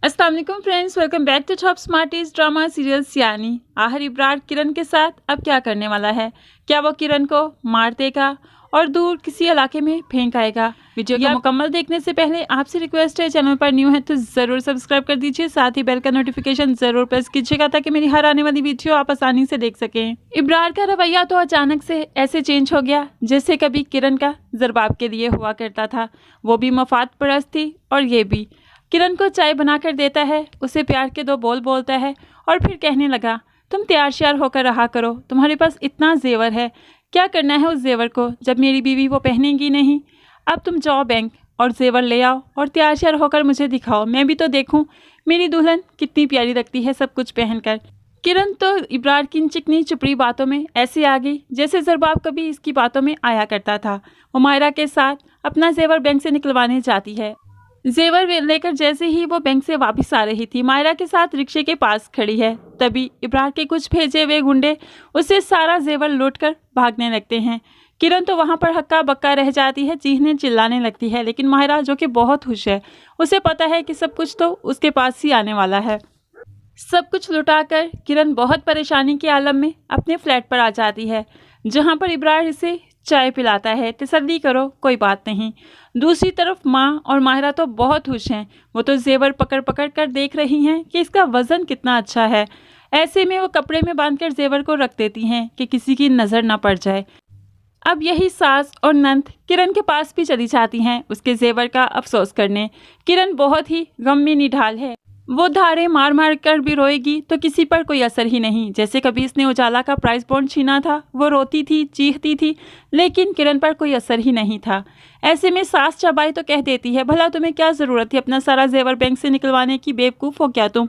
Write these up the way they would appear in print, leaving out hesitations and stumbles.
अस्सलाम वालेकुम friends, welcome back to top smarties drama serial Siyani. आखिर इब्रार किरण के साथ अब क्या करने वाला है? क्या वो किरण को मार देगा और दूर किसी इलाके में फेंक आएगा? वीडियो को मुकम्मल देखने से पहले आपसे रिक्वेस्ट है, चैनल पर न्यू है तो ज़रूर सब्सक्राइब कर दीजिए, साथ ही बेल का नोटिफिकेशन ज़रूर प्रेस कीजिएगा ताकि मेरी हर आने वाली वीडियो आप आसानी से देख सकें। इब्रार का रवैया तो अचानक से ऐसे चेंज हो गया जैसे कभी किरण का जरबाब के लिए हुआ करता था। वो भी मफाद परस्त थी और ये भी। किरण को चाय बनाकर देता है, उसे प्यार के 2 बोल बोलता है और फिर कहने लगा, तुम तैयार श्यार होकर रहा करो, तुम्हारे पास इतना जेवर है, क्या करना है उस जेवर को? जब मेरी बीवी वो पहनेगी नहीं। अब तुम जाओ बैंक और जेवर ले आओ और तैयार श्यार होकर मुझे दिखाओ, मैं भी तो देखूं मेरी दुल्हन कितनी प्यारी लगती है सब कुछ पहनकर। किरण तो इब्रार की चिकनी चुपड़ी बातों में ऐसे आ गई जैसे जरबाब कभी इसकी बातों में आया करता था। वो मायरा के साथ अपना जेवर बैंक से निकलवाने जाती है। जेवर लेकर जैसे ही वो बैंक से वापस आ रही थी, मायरा के साथ रिक्शे के पास खड़ी है, तभी इब्रार के कुछ भेजे हुए गुंडे उसे सारा जेवर लूटकर भागने लगते हैं। किरण तो वहाँ पर हक्का बक्का रह जाती है, चीखने चिल्लाने लगती है, लेकिन मायरा जो कि बहुत खुश है, उसे पता है कि सब कुछ तो उसके पास ही आने वाला है। सब कुछ लुटाकर किरण बहुत परेशानी के आलम में अपने फ्लैट पर आ जाती है, जहाँ पर इब्रार इसे चाय पिलाता है, तसल्ली करो कोई बात नहीं। दूसरी तरफ माँ और माहिरा तो बहुत खुश हैं, वो तो जेवर पकड़ पकड़ कर देख रही हैं कि इसका वज़न कितना अच्छा है। ऐसे में वो कपड़े में बांधकर जेवर को रख देती हैं कि किसी की नज़र ना पड़ जाए। अब यही सास और नंद किरण के पास भी चली जाती हैं उसके जेवर का अफसोस करने। किरण बहुत ही गम में निढाल है, वो धारे मार मार कर भी रोएगी तो किसी पर कोई असर ही नहीं। जैसे कभी इसने उजाला का प्राइस बॉन्ड छीना था, वो रोती थी, चीखती थी, लेकिन किरण पर कोई असर ही नहीं था। ऐसे में सास चबाई तो कह देती है, भला तुम्हें क्या ज़रूरत थी अपना सारा जेवर बैंक से निकलवाने की, बेवकूफ़ हो क्या तुम?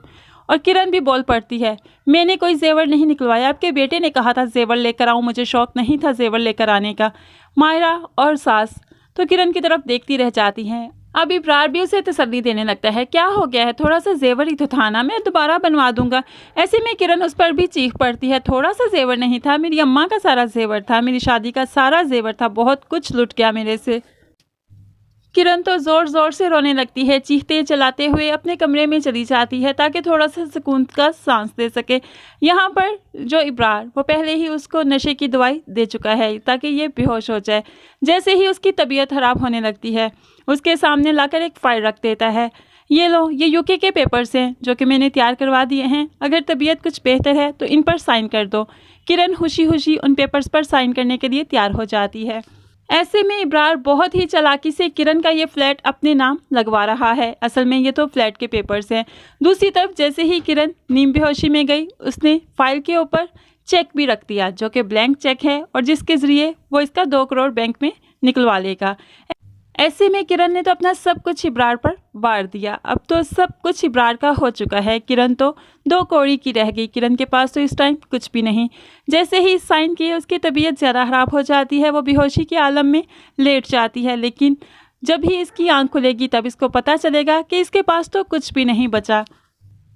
और किरण भी बोल पड़ती है, मैंने कोई जेवर नहीं निकलवाया, आपके बेटे ने कहा था जेवर लेकर आऊँ, मुझे शौक़ नहीं था जेवर लेकर आने का। मायरा और सास तो किरण की तरफ देखती रह जाती हैं। अब इब्रार भी उसे तसल्ली देने लगता है, क्या हो गया है, थोड़ा सा जेवर ही तो था ना, मैं दोबारा बनवा दूंगा। ऐसे में किरण उस पर भी चीख पड़ती है, थोड़ा सा जेवर नहीं था, मेरी अम्मा का सारा जेवर था, मेरी शादी का सारा जेवर था, बहुत कुछ लुट गया मेरे से। किरण तो ज़ोर ज़ोर से रोने लगती है, चीखते चलाते हुए अपने कमरे में चली जाती है ताकि थोड़ा सा सुकून का सांस दे सके। यहाँ पर जो इब्रार वो पहले ही उसको नशे की दवाई दे चुका है ताकि ये बेहोश हो जाए। जैसे ही उसकी तबीयत ख़राब होने लगती है, उसके सामने लाकर एक फ़ाइल रख देता है, ये लो, ये यूके के पेपर्स हैं जो कि मैंने तैयार करवा दिए हैं, अगर तबीयत कुछ बेहतर है तो इन पर साइन कर दो। किरण खुशी खुशी उन पेपर्स पर साइन करने के लिए तैयार हो जाती है। ऐसे में इब्रार बहुत ही चालाकी से किरण का ये फ्लैट अपने नाम लगवा रहा है, असल में ये तो फ्लैट के पेपर्स हैं। दूसरी तरफ जैसे ही किरण नींद बेहोशी में गई, उसने फाइल के ऊपर चेक भी रख दिया जो कि ब्लैंक चेक है और जिसके ज़रिए वो इसका 2 करोड़ बैंक में निकलवा लेगा। ऐसे में किरण ने तो अपना सब कुछ इब्रार पर वार दिया, अब तो सब कुछ इब्रार का हो चुका है। किरण तो 2 कौड़ी की रह गई, किरण के पास तो इस टाइम कुछ भी नहीं। जैसे ही साइन किए उसकी तबीयत ज़्यादा ख़राब हो जाती है, वो बेहोशी के आलम में लेट जाती है, लेकिन जब ही इसकी आंख खुलेगी तब इसको पता चलेगा कि इसके पास तो कुछ भी नहीं बचा।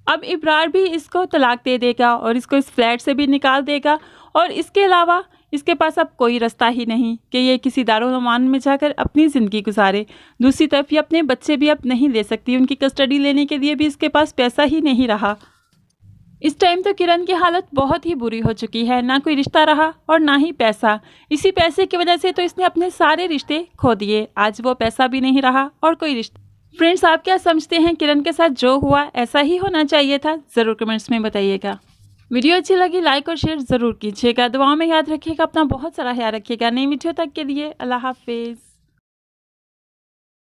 अब इब्रार भी इसको तलाक दे देगा और इसको इस फ्लैट से भी निकाल देगा और इसके अलावा इसके पास अब कोई रास्ता ही नहीं कि ये किसी दारुल-अमान में जाकर अपनी ज़िंदगी गुजारे। दूसरी तरफ ये अपने बच्चे भी अब नहीं ले सकती, उनकी कस्टडी लेने के लिए भी इसके पास पैसा ही नहीं रहा। इस टाइम तो किरण की हालत बहुत ही बुरी हो चुकी है, ना कोई रिश्ता रहा और ना ही पैसा। इसी पैसे की वजह से तो इसने अपने सारे रिश्ते खो दिए, आज वो पैसा भी नहीं रहा और कोई रिश्ता। फ्रेंड्स, आप क्या समझते हैं, किरण के साथ जो हुआ ऐसा ही होना चाहिए था? ज़रूर कमेंट्स में बताइएगा। वीडियो अच्छी लगी लाइक और शेयर ज़रूर कीजिएगा, दुआओं में याद रखिएगा, अपना बहुत सारा ख्याल रखिएगा। नई वीडियो तक के लिए अल्लाह हाफिज़।